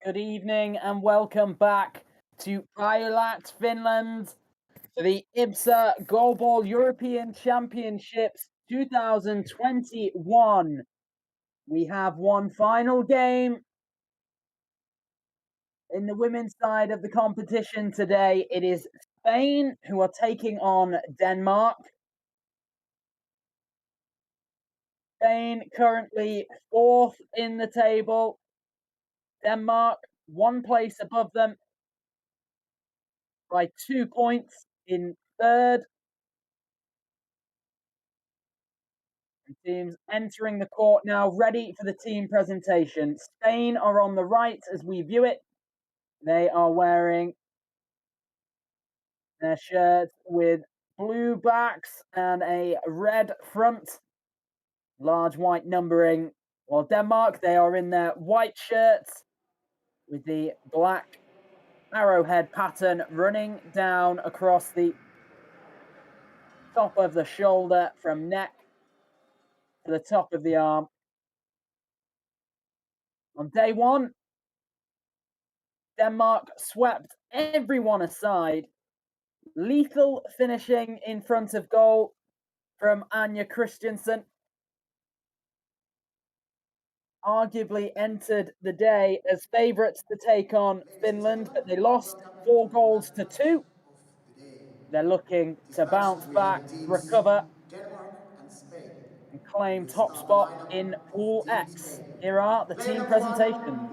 Good evening and welcome back to Pailat, Finland for the IBSA Goalball European Championships 2021. We have one final game in the women's side of the competition today. It is Spain who are taking on Denmark. Spain currently fourth in the table. Denmark one place above them by 2 points in third. Teams entering the court now, ready for the team presentation. Spain are on the right as we view it. They are wearing their shirts with blue backs and a red front, large white numbering. While Denmark, they are in their white shirts with the black arrowhead pattern running down across the top of the shoulder from neck to the top of the arm. On day one, Denmark swept everyone aside. Lethal finishing in front of goal from Anja Christensen. Arguably entered the day as favourites to take on Finland, but they lost 4-2. They're looking to bounce back, recover, and claim top spot in Pool X. Here are the team presentations.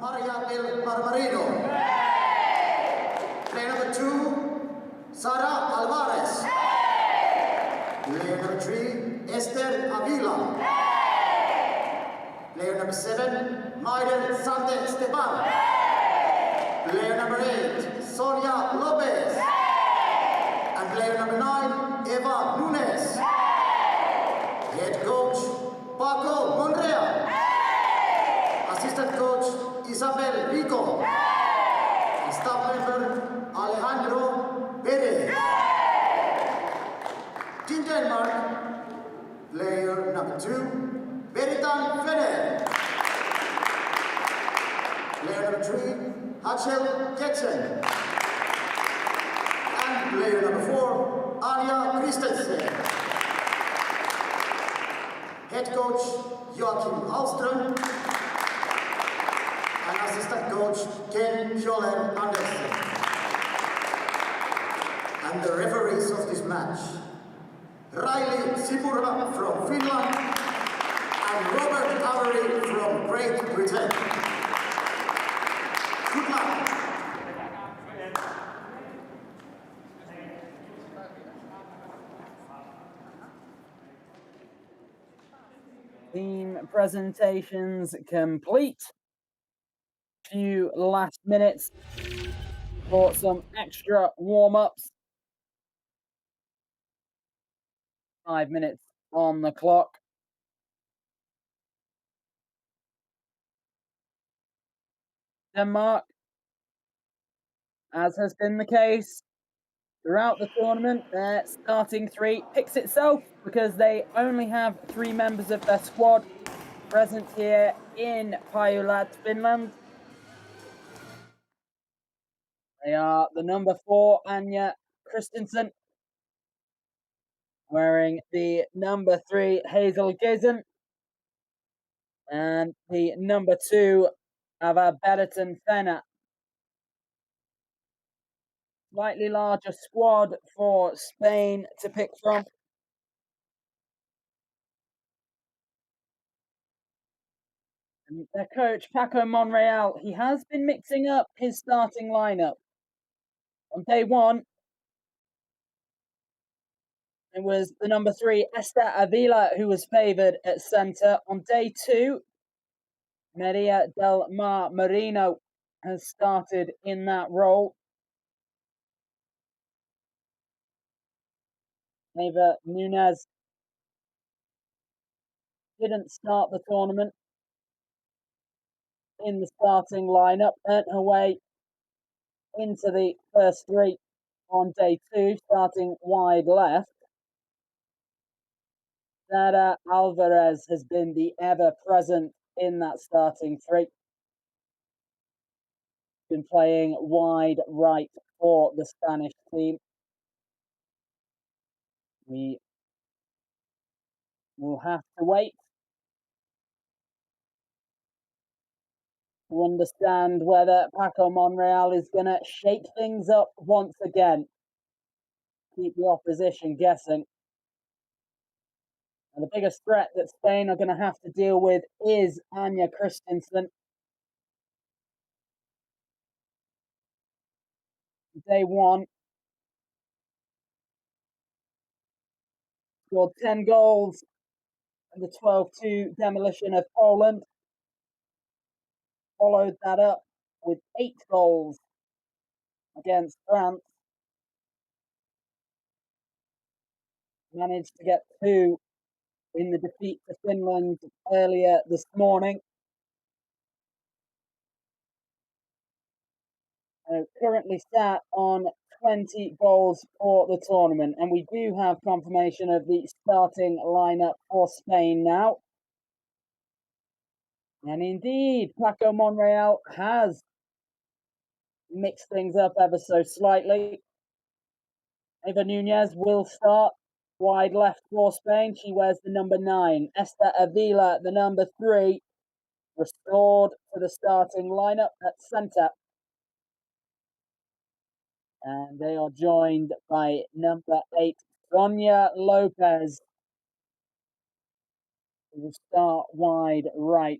Player number 2, Sara Alvarez. Player number 3, Esther Avila. Player number 7, Maider Sante Stepan. Player number 8, Sonia Lopez. And player number 9, Eva Nunes. Head coach, Paco Monreal. Assistant coach, Isabel Rico. And staff member, Alejandro Perez. Team Denmark, player number 2, Beritan Feder. Player number 3, Hachel Ketchen. And player number 4, Anja Christensen. Head coach, Joachim Alström. And assistant coach, Ken Fjoller Andersen. And the referees of this match, Riley Sipurva from Finland and Robert Avery from Great Britain. Good luck. Team presentations complete. Few last minutes for some extra warm-ups. 5 minutes on the clock. Denmark, as has been the case throughout the tournament, their starting three picks itself because they only have 3 members of their squad present here in Pailat, Finland. They are the number 4, Anja Christensen, wearing the number 3, Hazel Gizen, and the number 2, Ava Beritan Fenner. Slightly larger squad for Spain to pick from. And their coach, Paco Monreal, he has been mixing up his starting lineup. On day one, it was the number 3, Esther Avila, who was favoured at centre. On day 2, Maria del Mar Marino has started in that role. Eva Nunes didn't start the tournament in the starting lineup, earned her way into the first 3 on day 2, starting wide left. Sara Alvarez has been the ever-present in that starting 3. been playing wide right for the Spanish team. We will have to wait to understand whether Paco Monreal is going to shake things up once again, keep the opposition guessing. And the biggest threat that Spain are going to have to deal with is Anya Christensen. Day one, scored 10 goals in the 12-2 demolition of Poland. Followed that up with 8 goals against France. Managed to get 2 in the defeat to Finland earlier this morning. Currently sat on 20 goals for the tournament, and we do have confirmation of the starting lineup for Spain now. And indeed, Paco Monreal has mixed things up ever so slightly. Eva Nunez will start wide left for Spain. She wears the number 9. Esther Avila, the number 3, restored to the starting lineup at centre. And they are joined by number 8, Sonia Lopez, who will start wide right.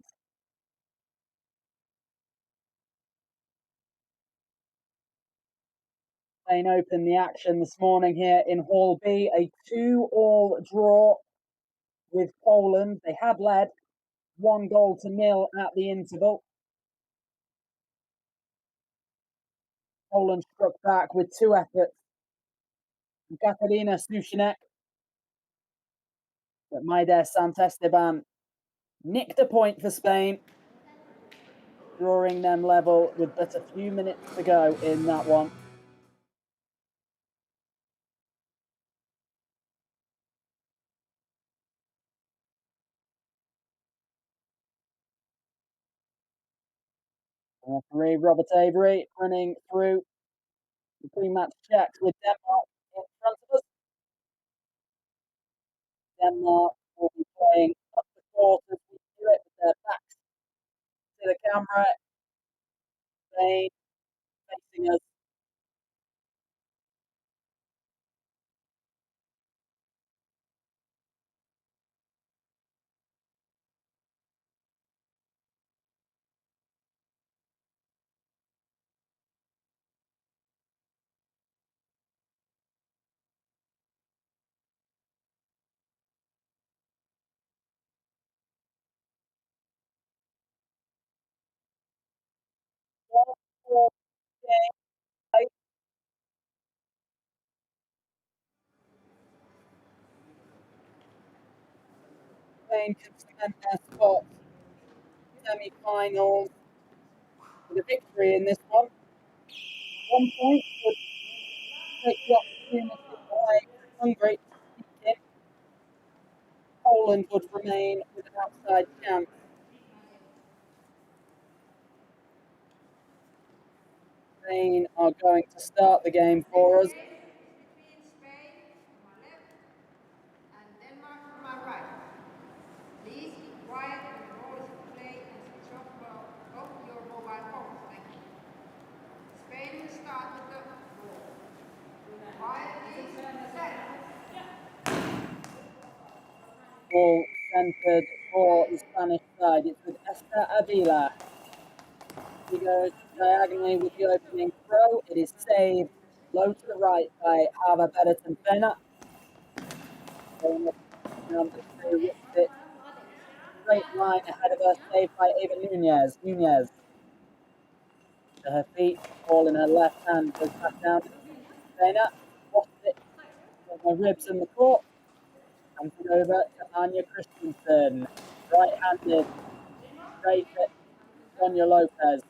Spain opened the action this morning here in Hall B, a 2-all draw with Poland. They had led 1-0 at the interval. Poland struck back with 2 efforts. Katarina Sushinek, but Maider Santesteban nicked a point for Spain, drawing them level with but a few minutes to go in that one. Referee Robert Avery running through the pre-match checks with Denmark in front of us. Denmark will be playing up the court as we do it with their backs to the camera. Spain facing us. Spain can cement their spot semi-finals with a victory in this one. 1 point would take the opportunity away from Hungary. Poland would remain with an outside chance. Spain are going to start the game for us. Between Spain on my left and Denmark on my right. Please be quiet when the ball is in play and switch off both your mobile phones. Thank you. Spain will start with the ball. Quiet, please. Set. Ball centered for the Spanish side. It's with Esther Avila. She goes diagonally with the opening throw. It is saved low to the right by Ava Betterton Pena. Number 2 whips it straight line ahead of her, saved by Eva Nunez. Nunez to her feet, ball in her left hand, goes back down to Pena. Watched it with her ribs in the court. Hands it over to Anya Christensen. Right-handed, straight at Sonia Lopez.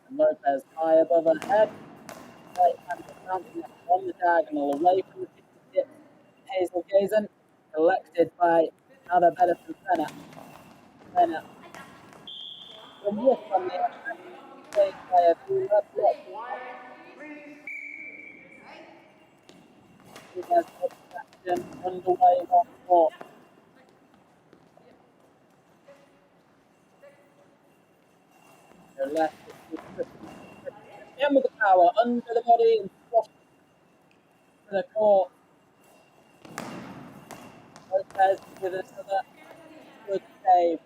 And Lopez high above her head. Right-handed bouncing it on the diagonal, away from the tip. Hazel Gazen, collected by Ada Betterton Pena. Pena from miss on the attack played by Avila. Block. Nunez action underway on court. They're left with Christensen. Again with the power under the body and squash to the court. Lopez with another good save.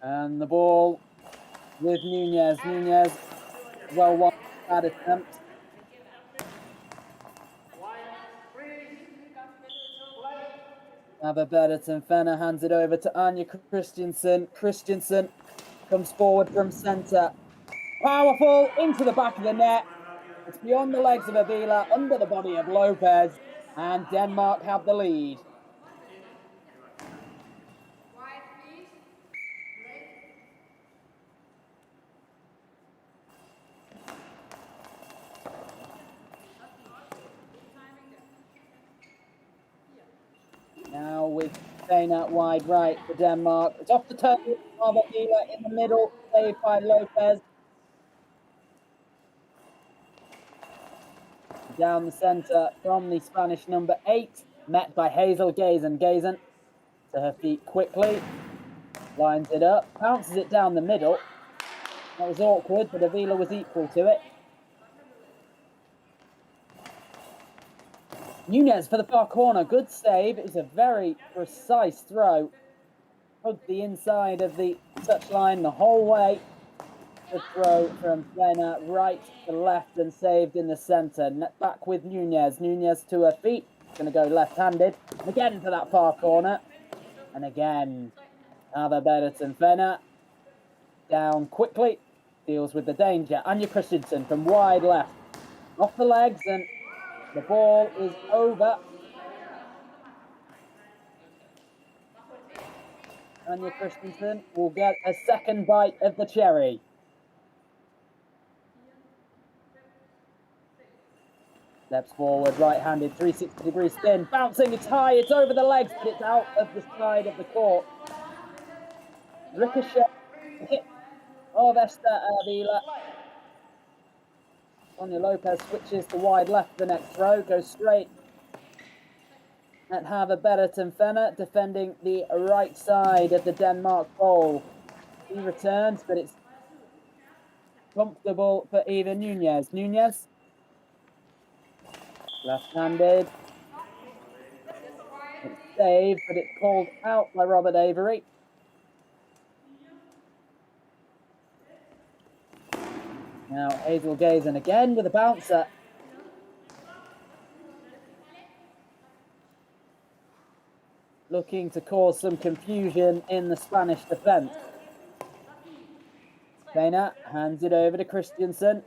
And the ball with Nunez. Nunez, well, one bad attempt. Have better than Fenner, hands it over to Anja Christensen. Christensen comes forward from centre. Powerful into the back of the net. It's beyond the legs of Avila, under the body of Lopez, and Denmark have the lead. Now with Dana wide right for Denmark. It's off the toe of Avila in the middle, saved by Lopez. Down the centre from the Spanish number 8, met by Hazel Gazen. Gazen to her feet quickly, lines it up, bounces it down the middle. That was awkward, but Avila was equal to it. Nunez for the far corner, good save. It was a very precise throw. Hugged the inside of the touchline the whole way. Good throw from Lena right to left and saved in the centre. Back with Nunez. Nunez to her feet. Going to go left-handed. Again to that far corner. And again, Ava Berton Fenner. Down quickly. Deals with the danger. Anja Christensen from wide left. Off the legs and the ball is over. Anja Christensen will get a second bite of the cherry. Steps forward, right-handed, 360-degree spin. Bouncing, it's high, it's over the legs, but it's out of the side of the court. Ricochet hit of Esther Avila. Sonia Lopez switches to wide left the next throw, goes straight at Hava Berton Fenner, defending the right side of the Denmark goal. He returns, but it's comfortable for Eva Nunez. Nunez, left-handed. It's saved, but it's called out by Robert Avery. Now Hazel Gazen again with a bouncer. Looking to cause some confusion in the Spanish defence. Dana hands it over to Christensen.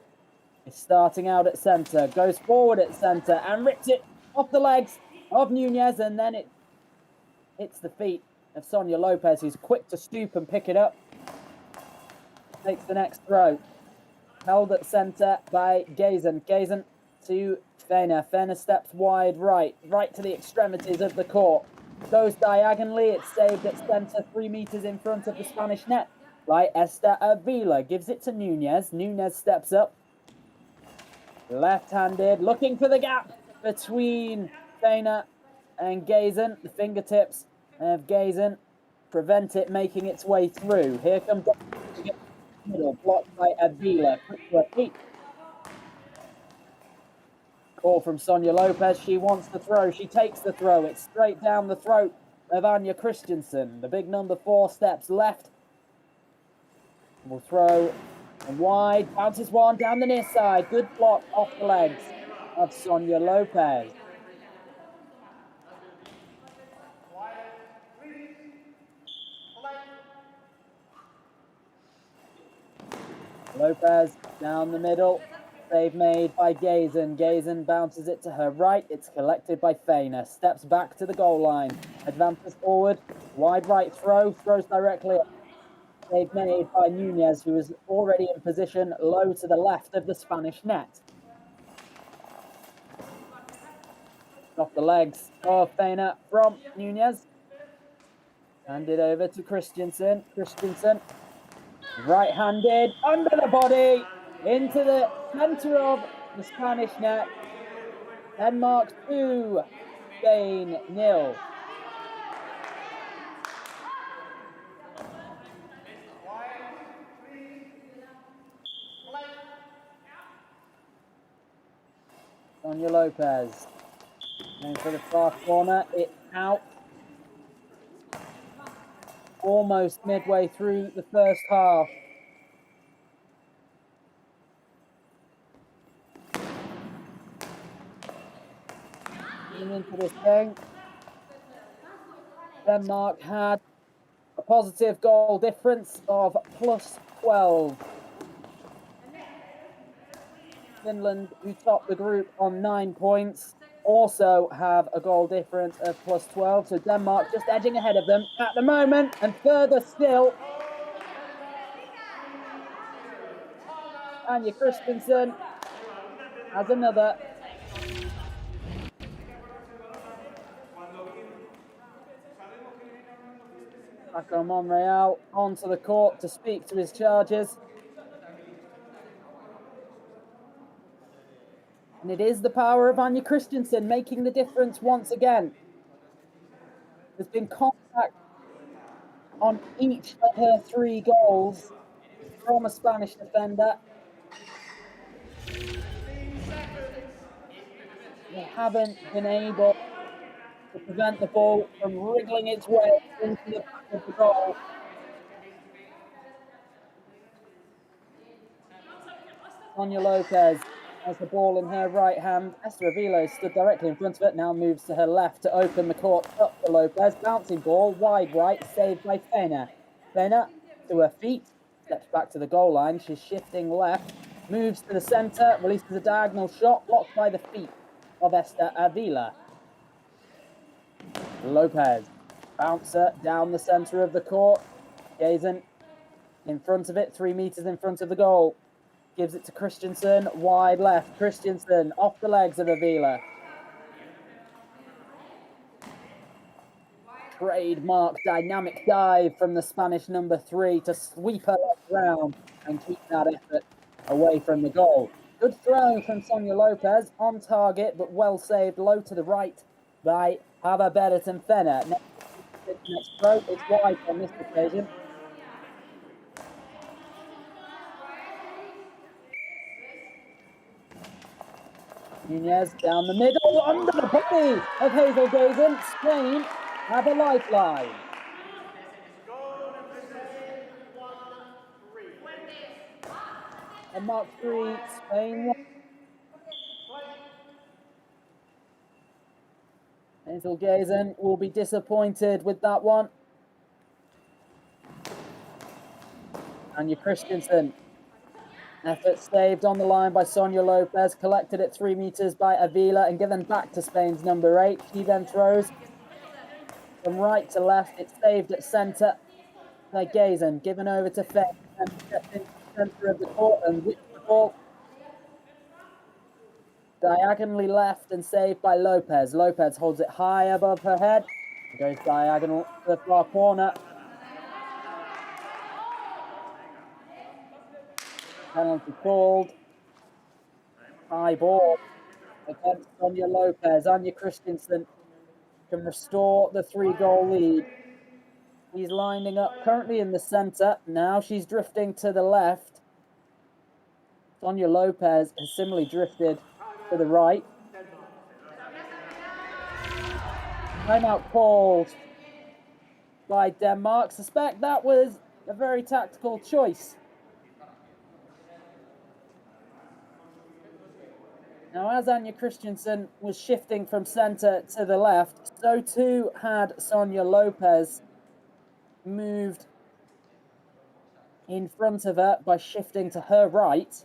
He's starting out at centre, goes forward at centre and rips it off the legs of Nunez, and then it hits the feet of Sonia Lopez, who's quick to stoop and pick it up. Takes the next throw. Held at centre by Gazen. Gazen to Fenner. Fenner steps wide right to the extremities of the court. Goes diagonally, it's saved at centre, 3 meters in front of the Spanish net by Esther Avila. Gives it to Nunez. Nunez steps up. Left-handed, looking for the gap between Fenner and Gazen. The fingertips of Gazen prevent it making its way through. Here comes the middle, blocked by Avila. Quick to her feet. Call from Sonia Lopez. She wants the throw. She takes the throw. It's straight down the throat of Anja Christensen. The big number 4 steps left. Will throw and wide. Bounces one down the near side. Good block off the legs of Sonia Lopez. Lopez down the middle. Save made by Gazen. Gazen bounces it to her right. It's collected by Faina. Steps back to the goal line. Advances forward. Wide right throw. Throws directly. Save made by Nunez, who is already in position low to the left of the Spanish net. Off the legs of Faina from Nunez. Handed over to Christensen. Christensen, right-handed, under the body, into the center of the Spanish net. Denmark 2, Spain 0. Sonia Lopez going for the far corner. It's out. Almost midway through the first half. Getting into this thing. Denmark had a positive goal difference of +12. Finland, who topped the group on 9 points, also have a goal difference of +12. So Denmark just edging ahead of them at the moment, and further still. Anja Christensen has another. Paco Monreal onto the court to speak to his charges. And it is the power of Anja Christensen making the difference once again. There's been contact on each of her 3 goals from a Spanish defender. They haven't been able to prevent the ball from wriggling its way into the back of the goal. Sonia Lopez has the ball in her right hand. Esther Avila stood directly in front of it, now moves to her left to open the court up to Lopez. Bouncing ball, wide right, saved by Faina. Faina to her feet, steps back to the goal line. She's shifting left, moves to the center, releases a diagonal shot, blocked by the feet of Esther Avila. Lopez, bouncer down the center of the court. Gazen in front of it, 3 meters in front of the goal. Gives it to Christensen, wide left. Christensen off the legs of Avila. Trademark dynamic dive from the Spanish number 3 to sweep her round and keep that effort away from the goal. Good throw from Sonia Lopez, on target but well saved low to the right by Ava Berretten Fenner. Next throw, it's wide on this occasion. Nunez down the middle, under the body of Hazel Gazen. Spain have a lifeline. And Mark 3, Spain 1. Hazel Gazen will be disappointed with that one. Anja Christensen. Effort saved on the line by Sonia Lopez, collected at 3 meters by Avila and given back to Spain's number 8. She then throws from right to left. It's saved at center by Gazen, given over to Faye, and stepped into the center of the court and whipped the ball diagonally left and saved by Lopez. Lopez holds it high above her head, goes diagonal to the far corner. Penalty called. High ball against Sonia Lopez. Anja Christensen can restore the 3-goal lead. He's lining up currently in the center. Now she's drifting to the left. Sonia Lopez has similarly drifted to the right. Timeout called by Denmark. Suspect that was a very tactical choice. Now, as Anja Christensen was shifting from center to the left, so too had Sonia Lopez moved in front of her by shifting to her right.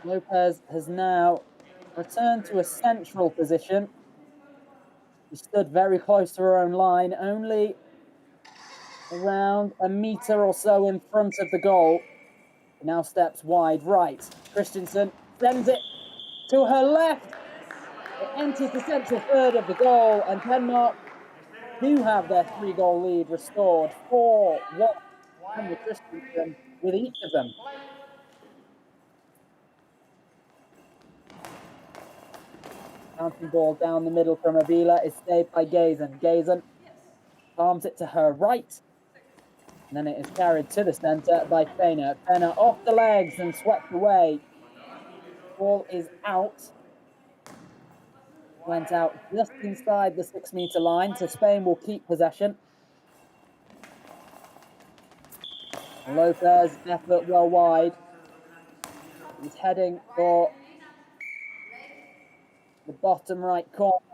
Lopez has now returned to a central position. She stood very close to her own line, only around a meter or so in front of the goal. She now steps wide right. Christensen sends it to her left. It enters the central third of the goal, and Denmark do have their 3-goal lead restored. 4-1. Anja Christensen with each of them. Bouncing ball down the middle from Avila is saved by Gazen. Gazen palms it to her right. And then it is carried to the centre by Fener. Fener off the legs and swept away. Ball is out. Went out just inside the 6-meter line, so Spain will keep possession. Lopez effort well wide. He's heading for the bottom right corner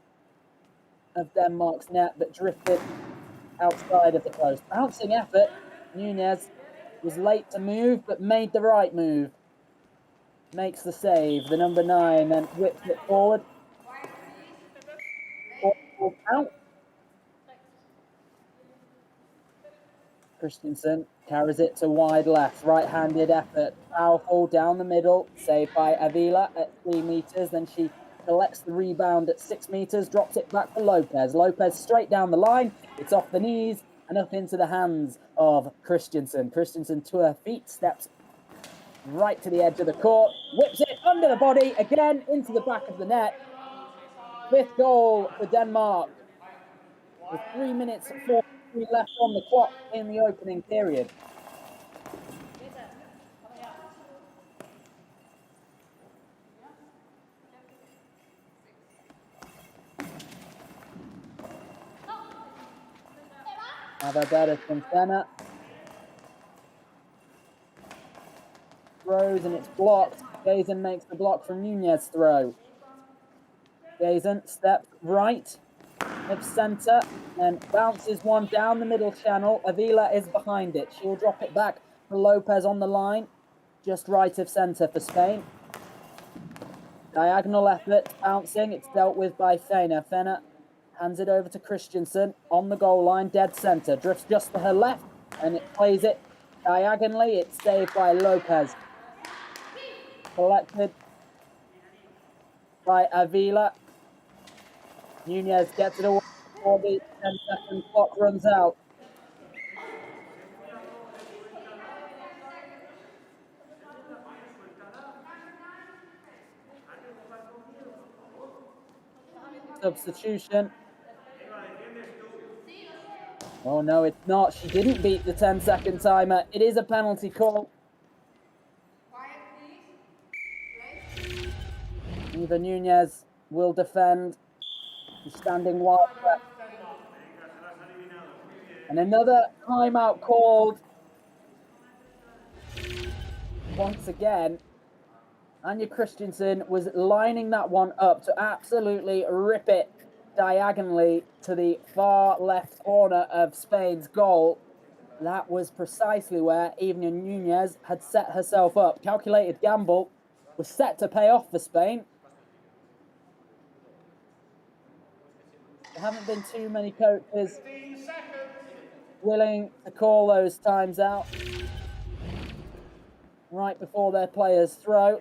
of Denmark's net, but drifted outside of the post. Bouncing effort. Nunez was late to move, but made the right move. Makes the save. The number 9 then whips it forward. Ball out. Christensen carries it to wide left. Right-handed effort. Powerful down the middle. Saved by Avila at 3 meters. Then she collects the rebound at 6 meters. Drops it back to Lopez. Lopez straight down the line. It's off the knees and up into the hands of Christensen. Christensen to her feet. Steps right to the edge of the court. Whips it under the body. Again into the back of the net. 5th goal for Denmark. With 3 minutes 43 left on the clock in the opening period. Now better from Fener. Throws and it's blocked. Gazen makes the block from Nunez throw. Gazen steps right of centre and bounces one down the middle channel. Avila is behind it. She'll drop it back for Lopez on the line, just right of centre for Spain. Diagonal effort, bouncing. It's dealt with by Fener. Fener hands it over to Christensen on the goal line, dead centre. Drifts just to her left and it plays it diagonally. It's saved by Lopez. Collected by Avila. Nunez gets it away before the 10-second clock runs out. Substitution. Oh no, it's not. She didn't beat the 10-second timer. It is a penalty call. Eva Nunez will defend. She's standing wide left. And another timeout called. Once again, Anja Christensen was lining that one up to absolutely rip it diagonally to the far left corner of Spain's goal. That was precisely where Eva Nunez had set herself up. Calculated gamble was set to pay off for Spain. There haven't been too many coaches willing to call those times out right before their players throw.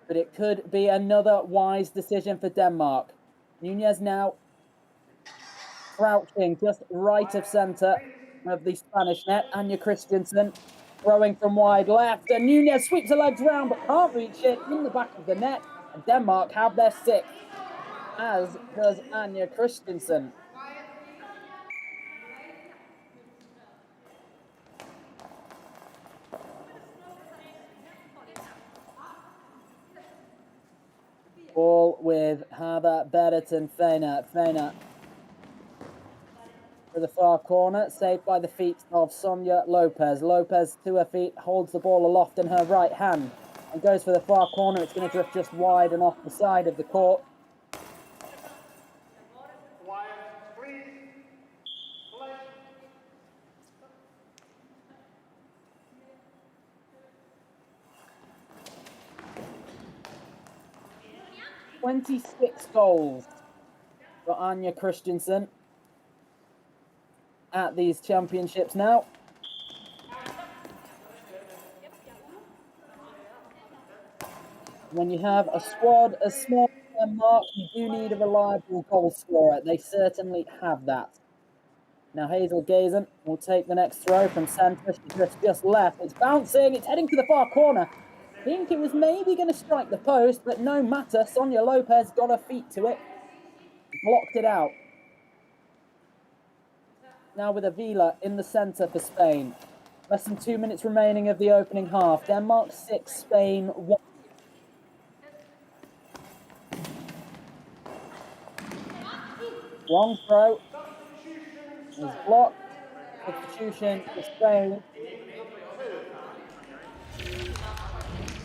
But it could be another wise decision for Denmark. Nunez now crouching just right of centre of the Spanish net. Anja Christensen throwing from wide left. And Nunez sweeps her legs round but can't reach it in the back of the net. And Denmark have their 6th, as does Anja Christensen. Ball with Hava Berreton Fener. Fener to the far corner, saved by the feet of Sonia Lopez. Lopez to her feet, holds the ball aloft in her right hand. and goes for the far corner. It's going to drift just wide and off the side of the court. Quiet, please. Play. 26 goals for Anja Christensen at these championships now. When you have a squad as small as Denmark, you do need a reliable goal scorer. They certainly have that. Now Hazel Gazen will take the next throw from centre. She drifts just left. It's bouncing. It's heading to the far corner. I think it was maybe going to strike the post, but no matter. Sonia Lopez got her feet to it. Blocked it out. Now with Avila in the centre for Spain. Less than 2 minutes remaining of the opening half. Denmark 6, Spain 1. Long throw is blocked. Substitution for Spain.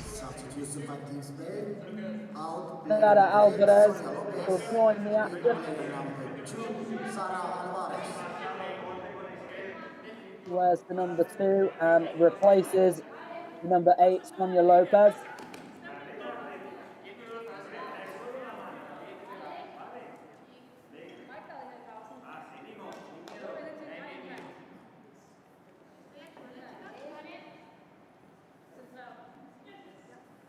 Substitution by Team Spain. Out. Nada Alvarez Sonia Lopez. will join the action. Player number 2, Sara Alvarez. Wears the number 2 and replaces the number 8, Sonia Lopez.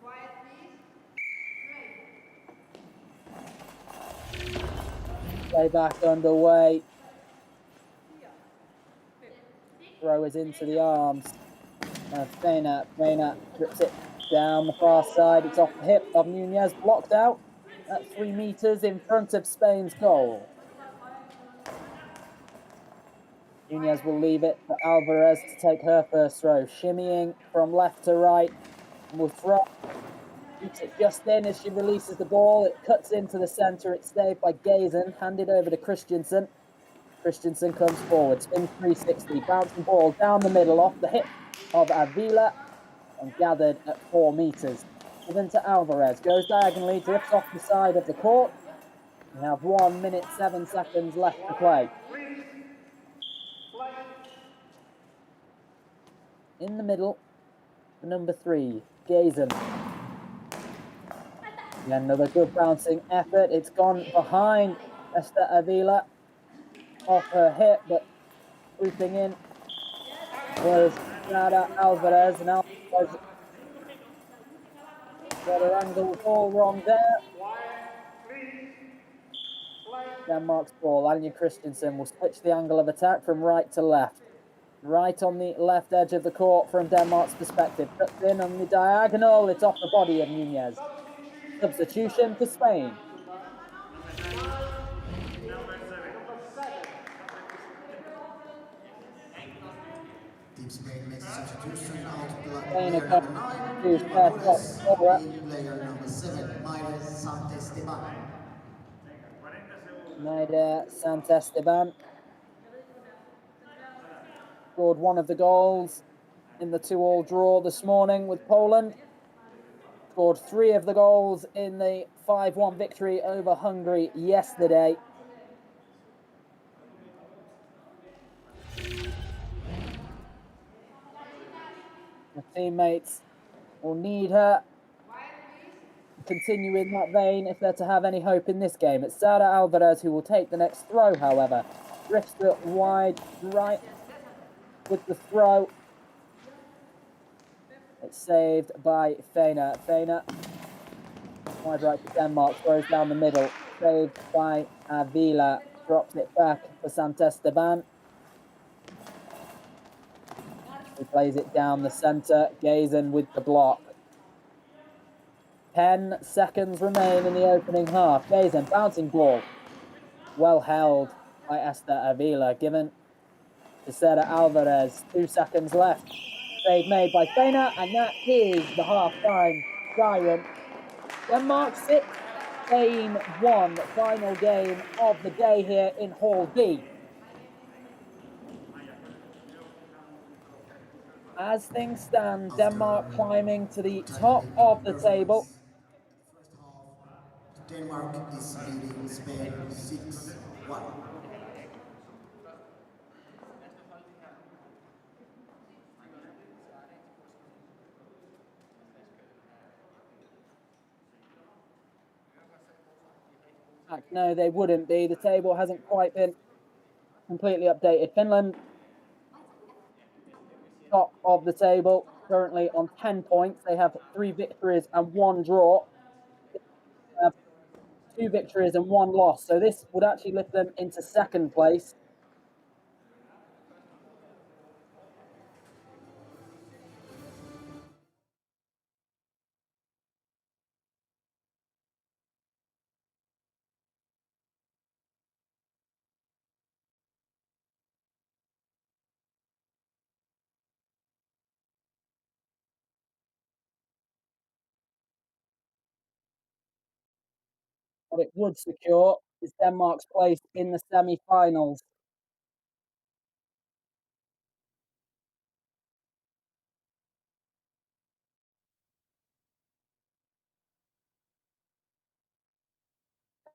Quiet, please. Play. Play back underway. Throw is into the arms of Feina. Feina trips it down the far side. It's off the hip of Nunez, blocked out at 3 meters in front of Spain's goal. Nunez will leave it for Alvarez to take her first throw, shimmying from left to right, and will throw. Keeps it just in as she releases the ball. It cuts into the centre. It's saved by Gazen, handed over to Christensen. Christensen comes forward, spins 360, bouncing ball down the middle off the hip of Avila and gathered at 4 meters. Given to Alvarez, goes diagonally, drifts off the side of the court. We have 1 minute, 7 seconds left to play. In the middle, the number 3, Gazen. Again, another good bouncing effort. It's gone behind Esther Avila. Off her hip, but swooping in was Nada Alvarez, and Alvarez got her angle all wrong there. Denmark's ball. Anja Christensen will switch the angle of attack from right to left. Right on the left edge of the court from Denmark's perspective. Cuts in on the diagonal. It's off the body of Nunez. Substitution for Spain. Team Spain makes a substitution out. Spain Player are number 9. to step up forward. Player number 7, Maire Santesteban. Naida Santesteban scored one of the goals in the 2-2 draw this morning with Poland. Scored 3 of the goals in the 5-1 victory over Hungary yesterday. Her teammates will need her to continue in that vein if they're to have any hope in this game. It's Sara Alvarez who will take the next throw, however. Drifts it wide right with the throw. It's saved by Feina. Feina, wide right to Denmark, throws down the middle. Saved by Avila, drops it back for Santesteban. He plays it down the centre. Gazen with the block. 10 seconds remain in the opening half. Gazen, bouncing ball. Well held by Esther Avila. Given to Sara Alvarez. 2 seconds left. Save made by Feina, and that is the half-time siren. Denmark 6, Spain 1. Final game of the day here in Hall B. as things stand, Denmark climbing to the top of the table. First half, Denmark is leading Spain 6-1. No, they wouldn't be. The table hasn't quite been completely updated. Finland, top of the table, currently on 10 points. They have 3 victories and 1 draw. They have 2 victories and 1 loss. So this would actually lift them into second place. What it would secure is Denmark's place in the semi-finals.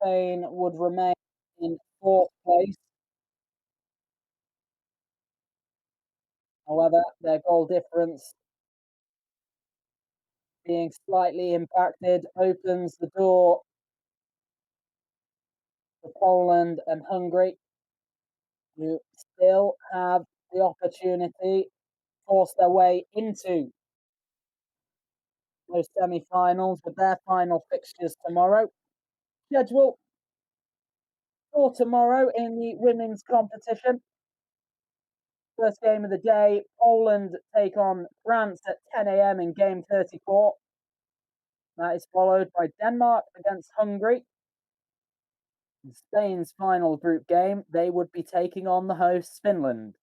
Spain would remain in 4th place. However, their goal difference being slightly impacted opens the door for Poland and Hungary, who still have the opportunity to force their way into those semi-finals with their final fixtures tomorrow. Schedule for tomorrow in the women's competition. First game of the day, Poland take on France at 10 a.m. in game 34. That is followed by Denmark against Hungary. In Spain's final group game, they would be taking on the hosts Finland.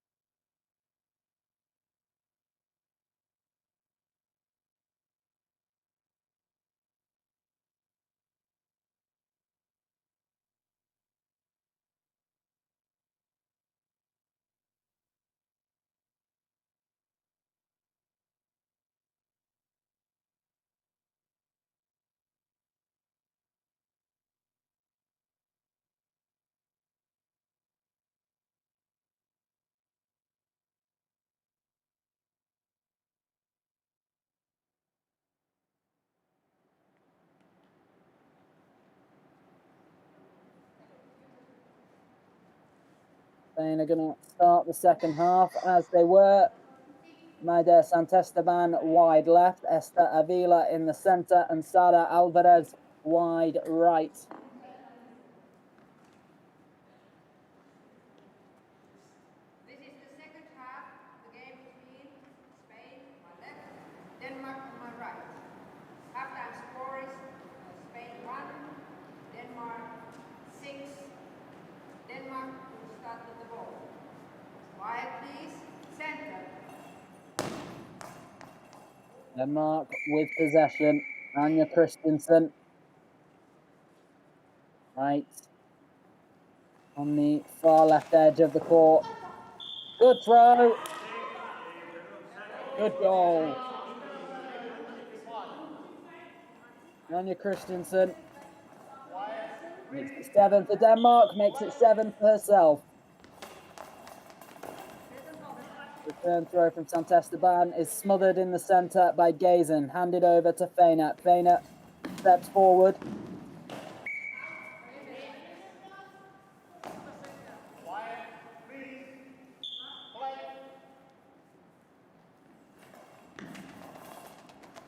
Spain are going to start the second half as they were. Maida Santesteban wide left, Esther Avila in the centre, and Sara Alvarez wide right. This is the second half of the game between Spain on my left, Denmark on my right. Halftime score is Spain 1, Denmark 6. Denmark will start with the ball. Quiet please, center. Denmark with possession. Anja Christensen. Right. On the far left edge of the court. Good throw. Good goal. Anja Christensen makes it 7 for Denmark, makes it 7 for herself. Return throw from Santesteban is smothered in the centre by Gazen, handed over to Feina. Feina steps forward.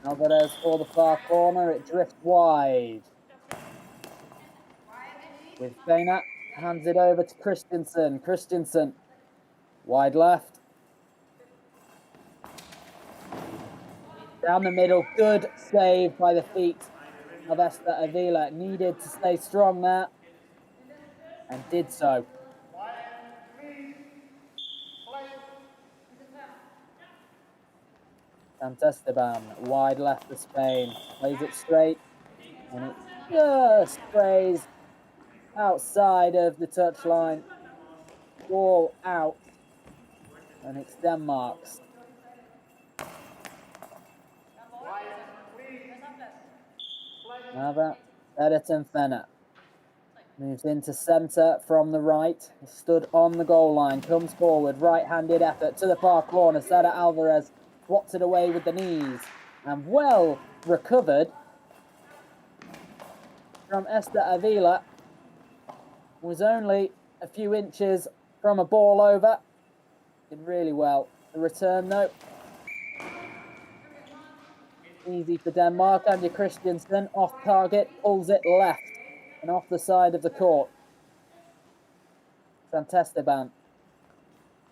Alvarez for the far corner, it drifts wide. With Feina, hands it over to Christensen. Christensen, wide left. Down the middle, good save by the feet of Esther Avila. Needed to stay strong there, and did so. Santesteban, wide left for Spain, plays it straight, and it just sprays outside of the touchline. Ball out, and it's Denmark's. Now that Editon Fenner moves into centre from the right. He stood on the goal line, comes forward, right-handed effort to the far corner. Sara Alvarez swats it away with the knees and well recovered from Esther Avila. Was only a few inches from a ball over. Did really well. The return though, easy for Denmark. Anja Christiansen off target, pulls it left and off the side of the court. Santesteban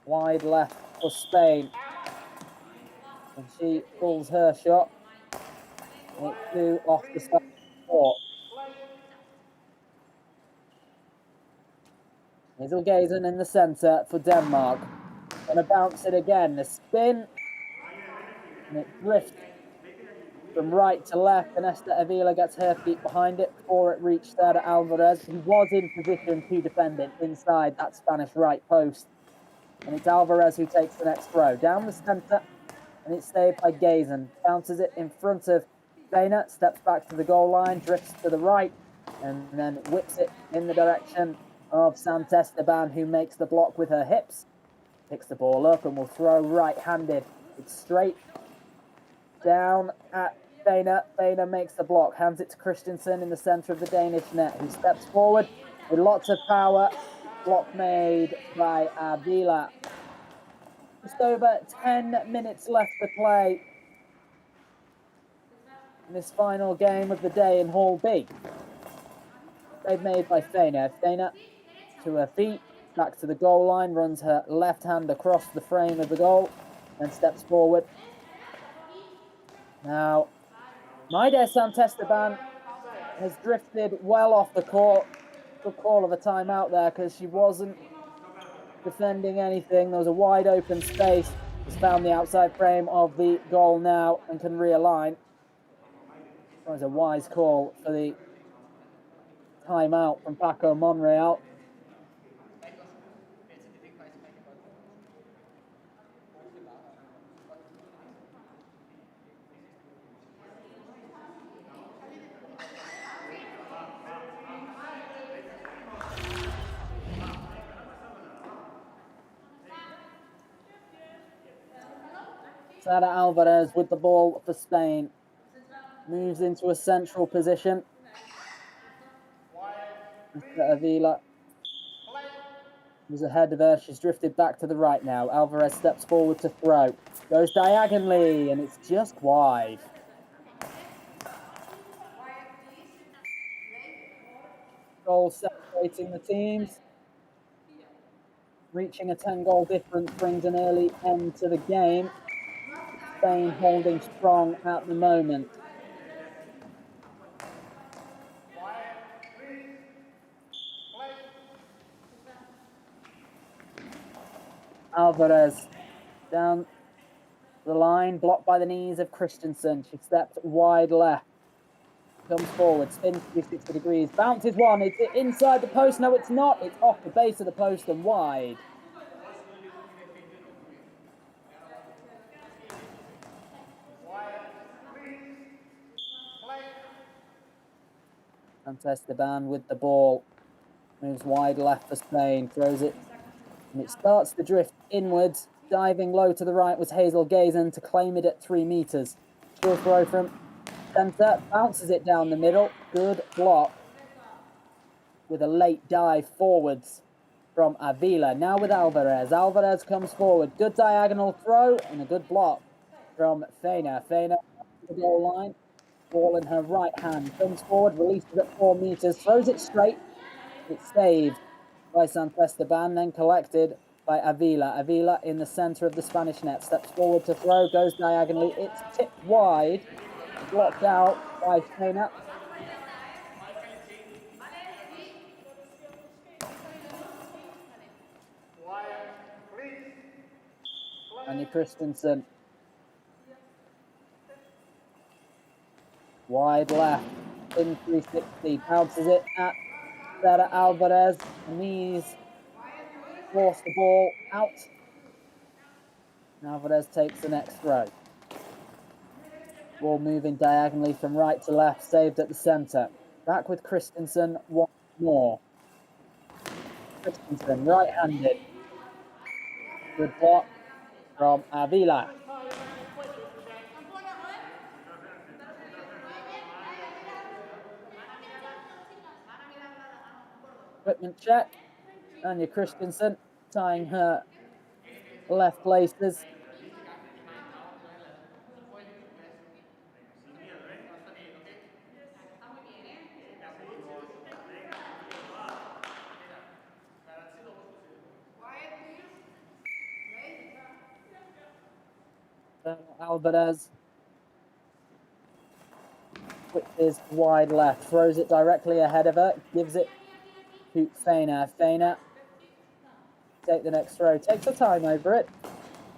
wide left for Spain, and she pulls her shot. And it's two off the side of the court. Hazel Gazen in the centre for Denmark. Gonna bounce it again. The spin, and it drifts from right to left, and Esther Avila gets her feet behind it before it reached Sara Alvarez, who was in position to defend it inside that Spanish right post. And it's Alvarez who takes the next throw. Down the centre, and it's saved by Gazen. Bounces it in front of Dana, steps back to the goal line, drifts to the right, and then whips it in the direction of Santesteban, who makes the block with her hips. Picks the ball up and will throw right-handed. It's straight down at Dana. Dana makes the block, hands it to Christensen in the centre of the Danish net, who steps forward with lots of power. Block made by Avila. Just over 10 minutes left to play in this final game of the day in Hall B. They've made by Fena. Fena to her feet, back to the goal line, runs her left hand across the frame of the goal, and steps forward. Now, Maide Santesteban has drifted well off the court. Good call of a timeout there because she wasn't defending anything. There was a wide open space. Has found the outside frame of the goal now and can realign. That was a wise call for the timeout from Paco Monreal. Sara Alvarez with the ball for Spain. Moves into a central position. Avila was ahead of her. She's drifted back to the right now. Alvarez steps forward to throw. Goes diagonally, and it's just wide. Goal separating the teams. Reaching a 10-goal difference brings an early end to the game. Spain holding strong at the moment. Alvarez down the line, blocked by the knees of Christensen. She steps wide left, comes forward, spins 360 degrees, bounces one. It's inside the post. No, it's not. It's off the base of the post and wide. Santesteban with the ball, moves wide left for Spain, throws it, and it starts to drift inwards. Diving low to the right was Hazel Gazen to claim it at 3 meters. She'll throw from centre, bounces it down the middle. Good block with a late dive forwards from Avila. Now with Alvarez. Alvarez comes forward. Good diagonal throw and a good block from Fena. Fena to the goal line. Ball in her right hand. Comes forward, releases at 4 meters, throws it straight. It's saved by Santesteban, then collected by Avila. Avila in the center of the Spanish net. Steps forward to throw, goes diagonally. It's tipped wide, blocked out by Fena. Anja Christensen. Wide left, in 360, bounces it at Sara Alvarez. Knees force the ball out. Alvarez takes the next throw. Ball moving diagonally from right to left, saved at the centre. Back with Christensen once more. Christensen, right-handed. Good block from Avila. Equipment check. Anja Christensen tying her left laces. Alvarez switches wide left, throws it directly ahead of her, gives it to Feina. Feina, take the next throw, takes her time over it,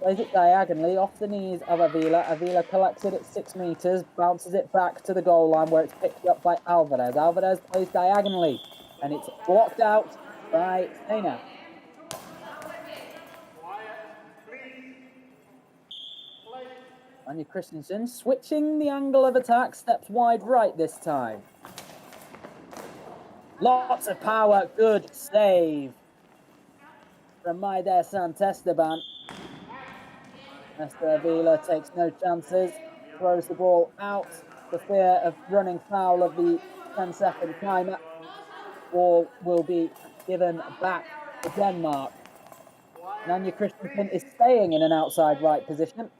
plays it diagonally off the knees of Avila. Avila collects it at 6 meters, bounces it back to the goal line where it's picked up by Alvarez. Alvarez plays diagonally, and it's blocked out by Feina. Anja Christensen switching the angle of attack, steps wide right this time. Lots of power, good save from Maider Santesteban. Esther Avila takes no chances, throws the ball out for fear of running foul of the 10-second timer. Ball will be given back to Denmark. Anja Christensen is staying in an outside right position.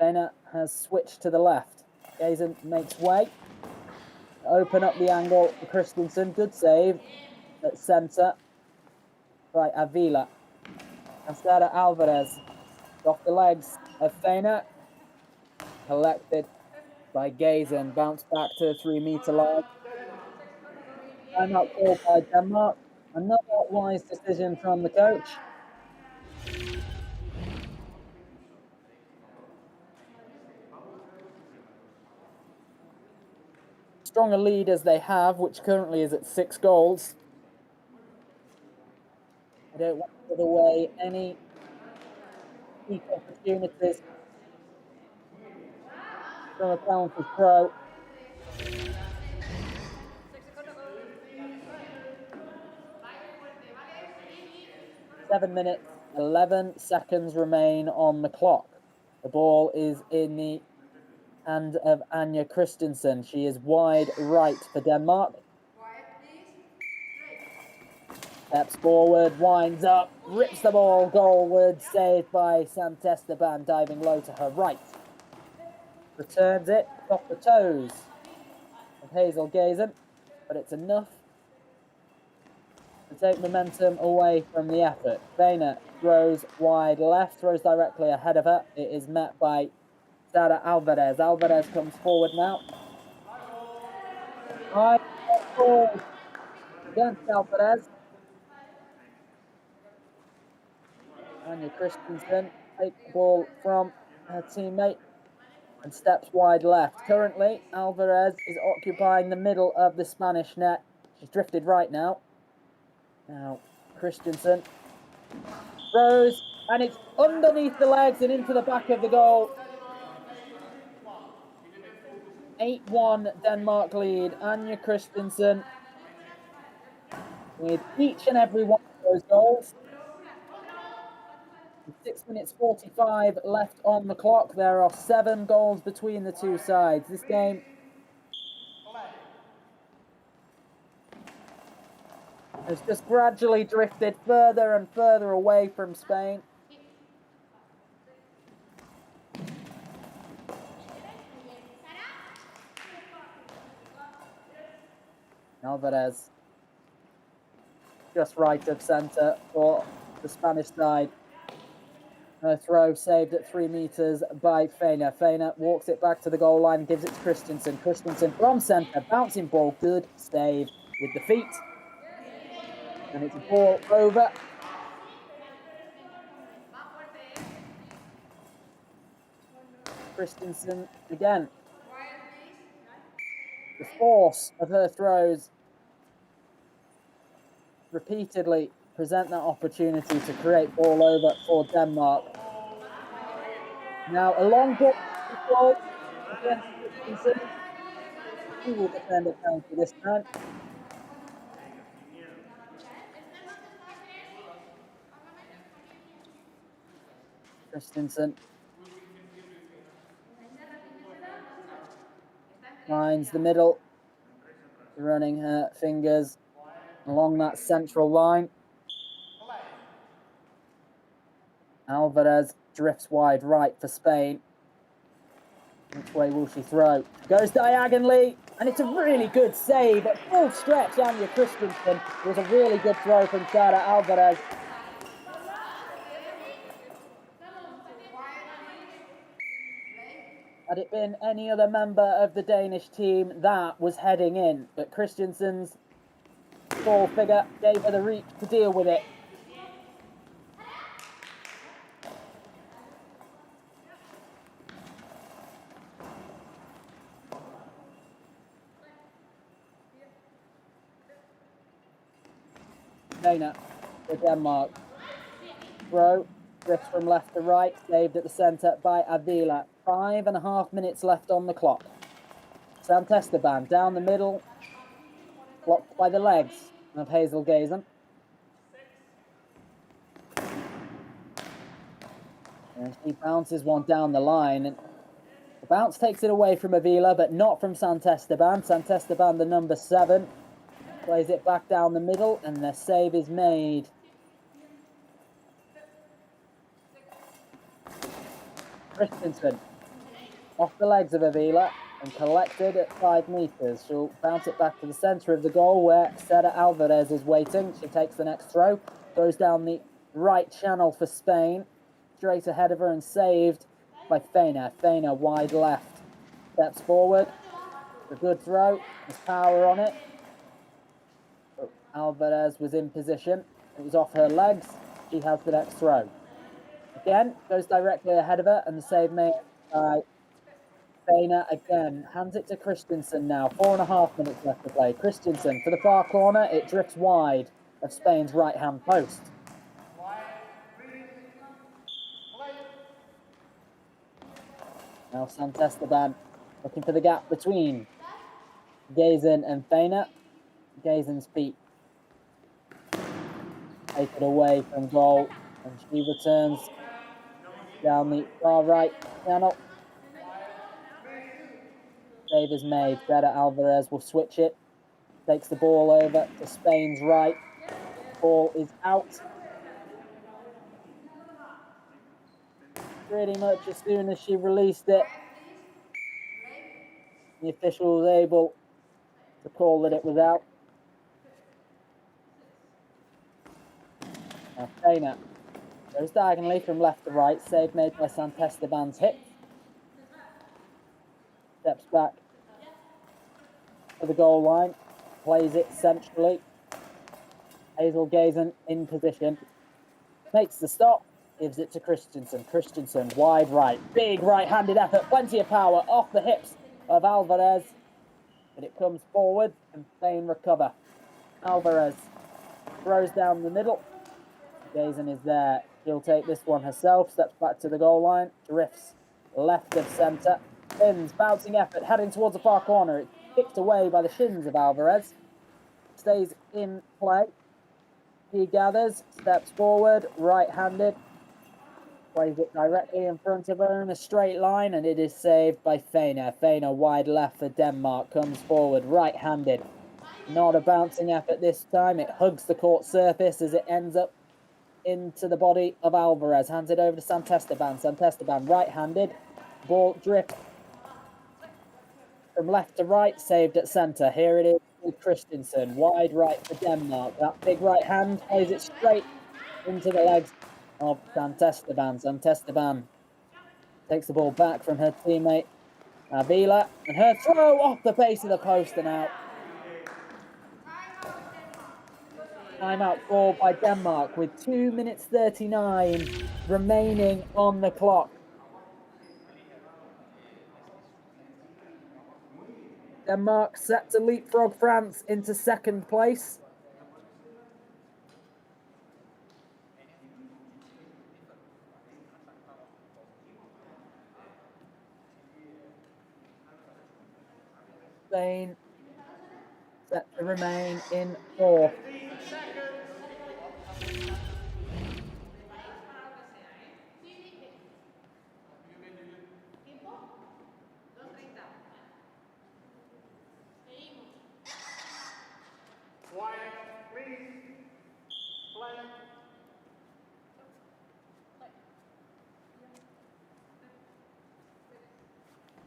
Feina has switched to the left. Gazen makes way. Open up the angle for Christensen. Good save at centre by Avila. Castada Alvarez off the legs of Feina. Collected by Gazen. Bounce back to the 3-meter line. Timeout called by Denmark. Another wise decision from the coach. Strong a lead as they have, which currently is at 6 goals. They don't want to give away any key opportunities from a penalty throw. 7 minutes, 11 seconds remain on the clock. The ball is in the hand of Anja Christensen. She is wide right for Denmark. Steps forward, winds up, rips the ball goalward, saved by Santesteban, diving low to her right. Returns it off the toes of Hazel Gazen, but it's enough to take momentum away from the effort. Feina throws wide left, throws directly ahead of her. It is met by Sara Alvarez. Alvarez comes forward now. High ball against Alvarez. Anja Christensen takes the ball from her teammate and steps wide left. Currently, Alvarez is occupying the middle of the Spanish net. She's drifted right now. Now, Christensen throws, and it's underneath the legs and into the back of the goal. 8-1 Denmark lead. Anja Christensen with each and every one of those goals. 6 minutes 45 left on the clock. There are 7 goals between the two sides. This game has just gradually drifted further and further away from Spain. Alvarez just right of centre for the Spanish side. Her throw saved at 3 meters by Feina. Feina walks it back to the goal line, gives it to Christensen. Christensen from centre, bouncing ball, good save with the feet. And it's a ball over. Christensen again. The force of her throws repeatedly present that opportunity to create ball over for Denmark. Now a long ball against Christensen. He will defend a counter this time. Christensen finds the middle, running her fingers along that central line. Alvarez drifts wide right for Spain. Which way will she throw? Goes diagonally, and it's a really good save at full stretch. Anya Christensen. It was a really good throw from Sara Alvarez. Had it been any other member of the Danish team, that was heading in. But Christensen's tall figure gave her the reach to deal with it. Dana for Denmark. Throw, drifts from left to right, saved at the centre by Avila. 5.5 minutes left on the clock. Sant Esteban down the middle, blocked by the legs of Hazel Gazen. And she bounces one down the line. And the bounce takes it away from Avila, but not from Sant Esteban. Sant Esteban, the number 7, plays it back down the middle, and the save is made. Christensen off the legs of Avila and collected at 5 meters. She'll bounce it back to the center of the goal where Sara Alvarez is waiting. She takes the next throw, goes down the right channel for Spain, straight ahead of her and saved by Feina. Feina wide left, steps forward. A good throw, there's power on it. But Alvarez was in position. It was off her legs. She has the next throw. Again, goes directly ahead of her, and the save made by Feina again. Hands it to Christensen now. 4.5 minutes left to play. Christensen for the far corner. It drifts wide of Spain's right-hand post. Now Sant Esteban looking for the gap between Gazen and Feina. Gazen's feet take it away from goal, and she returns down the far right channel. Save is made. Sara Alvarez will switch it. Takes the ball over to Spain's right. Ball is out. Pretty much as soon as she released it, the official was able to call that it was out. Now Feina goes diagonally from left to right. Save made by Sant Esteban's hip. Steps back to the goal line. Plays it centrally. Hazel Gazen in position. Makes the stop. Gives it to Christensen. Christensen wide right. Big right-handed effort. Plenty of power off the hips of Alvarez. But it comes forward and Spain recover. Alvarez throws down the middle. Gazen is there. She'll take this one herself. Steps back to the goal line. Drifts left of centre. Spins. Bouncing effort. Heading towards the far corner. It's kicked away by the shins of Alvarez. Stays in play. He gathers. Steps forward. Right-handed. Plays it directly in front of her in a straight line, and it is saved by Feina. Feina wide left for Denmark, comes forward right-handed. Not a bouncing effort this time. It hugs the court surface as it ends up into the body of Alvarez. Hands it over to Sant Esteban. Sant Esteban right-handed. Ball drift from left to right, saved at centre. Here it is with Christensen. Wide right for Denmark. That big right hand plays it straight into the legs of Sant Esteban. Sant Esteban takes the ball back from her teammate Avila, and her throw off the base of the post and out. Timeout called by Denmark with 2 minutes 39 remaining on the clock. Denmark set to leapfrog France into second place. Spain set to remain in fourth. Quiet, please. Play.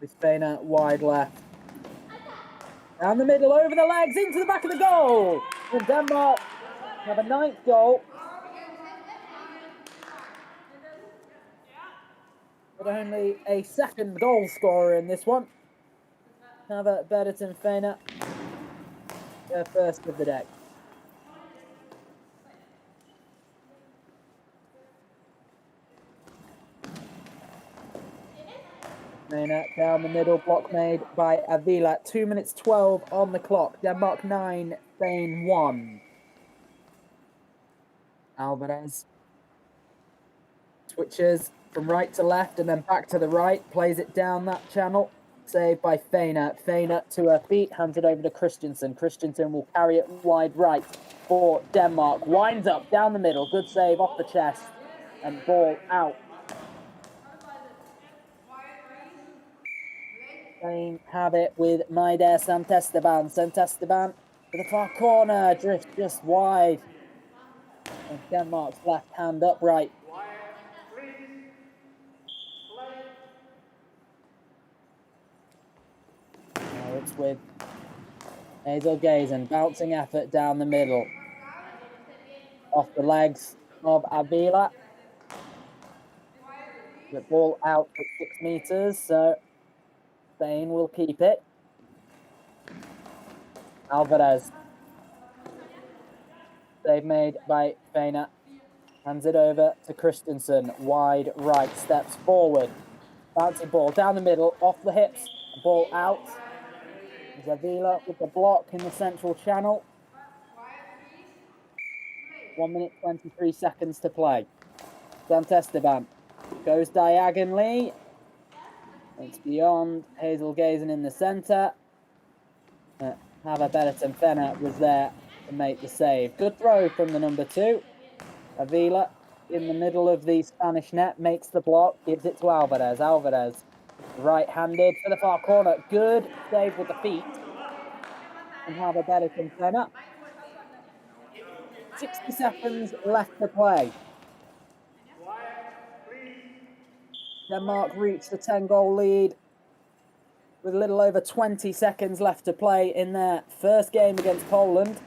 With Spain out wide left. Down the middle, over the legs, into the back of the goal. And Denmark have a 9th goal. But only a 2nd goal scorer in this one. Have Berterton Fener, their first of the day. Fener down the middle, block made by Avila. 2 minutes 12 on the clock. Denmark 9, Spain 1. Alvarez switches from right to left and then back to the right, plays it down that channel. Saved by Fener. Fener to her feet, hands it over to Christensen. Christensen will carry it wide right for Denmark. Winds up down the middle. Good save off the chest and ball out. Spain have it with Maider Santesteban. Santesteban to the far corner, drifts just wide. And Denmark's left hand upright. Now it's with Hazel Gazen, bouncing effort down the middle. Off the legs of Avila. The ball out at 6 meters, so Spain will keep it. Alvarez. Save made by Fener. Hands it over to Christensen. Wide right, steps forward. Bouncy ball down the middle, off the hips. Ball out. Avila with the block in the central channel. 1 minute 23 seconds to play. Santesteban goes diagonally. It's beyond Hazel Gazen in the centre. Berterton Fener was there to make the save. Good throw from the number 2. Avila in the middle of the Spanish net makes the block, gives it to Alvarez. Alvarez right-handed for the far corner. Good save with the feet. And Berterton Fener. 60 seconds left to play. Denmark reached the 10-goal lead with a little over 20 seconds left to play in their first game against Poland.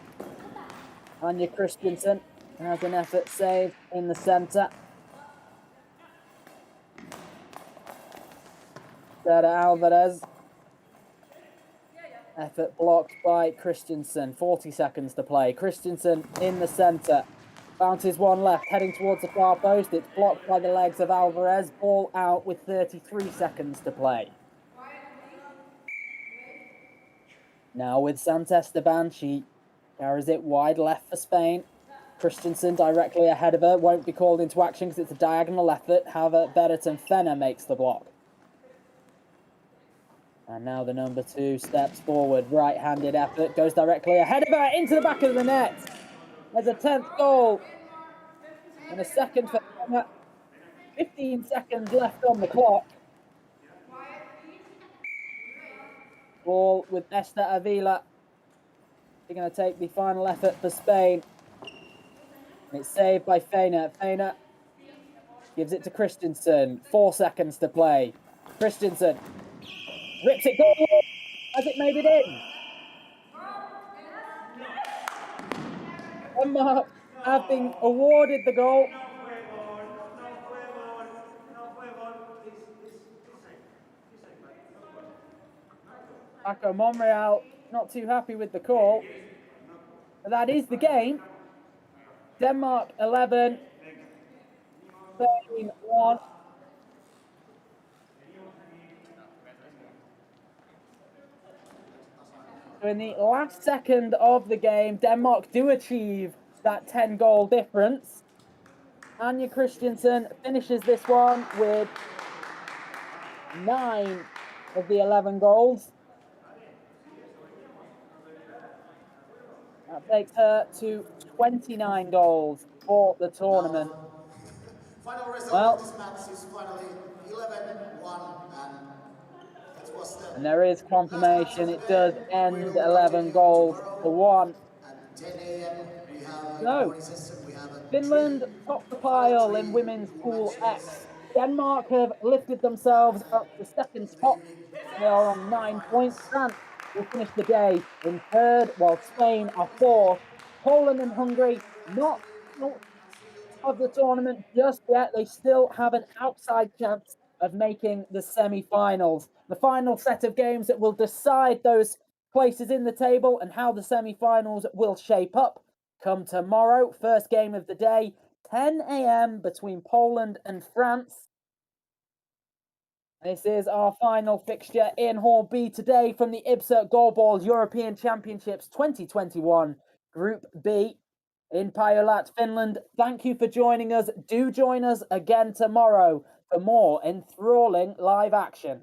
Anja Christensen has an effort save in the centre. There Alvarez. Effort blocked by Christensen. 40 seconds to play. Christensen in the centre. Bounces one left, heading towards the far post. It's blocked by the legs of Alvarez. Ball out with 33 seconds to play. Now with Santesteban, she carries it wide left for Spain. Christensen directly ahead of her. Won't be called into action because it's a diagonal effort. However, Berterton Fener makes the block. And now the number 2 steps forward. Right-handed effort. Goes directly ahead of her into the back of the net. There's a 10th goal. And a second for Fener. 15 seconds left on the clock. Ball with Esther Avila. They're going to take the final effort for Spain. It's saved by Fener. Fener gives it to Christensen. 4 seconds to play. Christensen rips it goal. Has it made it in? Denmark have been awarded the goal. Paco Monreal not too happy with the call. But that is the game. Denmark 11, Spain 1. So in the last second of the game, Denmark do achieve that 10-goal difference. Anja Christensen finishes this one with 9 of the 11 goals. That takes her to 29 goals for the tournament. Now, final result Well, of this match is finally 11-1, and that was the and there is last match confirmation of the it does day. We end will 11 continue goals to tomorrow 1. at 10 a.m. We have in the So, morning session, we have a Finland top the pile in women's pool Pool matches. X. Denmark have lifted themselves up to second In the spot. evening, They are on 9 points. finals. France will finish the day in third, while Spain are fourth. Poland and Hungary not out of the tournament just yet. They still have an outside chance of making the semi-finals. The final set of games that will decide those places in the table and how the semi-finals will shape up come tomorrow. First game of the day, 10 a.m. between Poland and France. This is our final fixture in Hall B today from the IBSA Goalball European Championships 2021 Group B in Pajolat, Finland. Thank you for joining us. Do join us again tomorrow for more enthralling live action.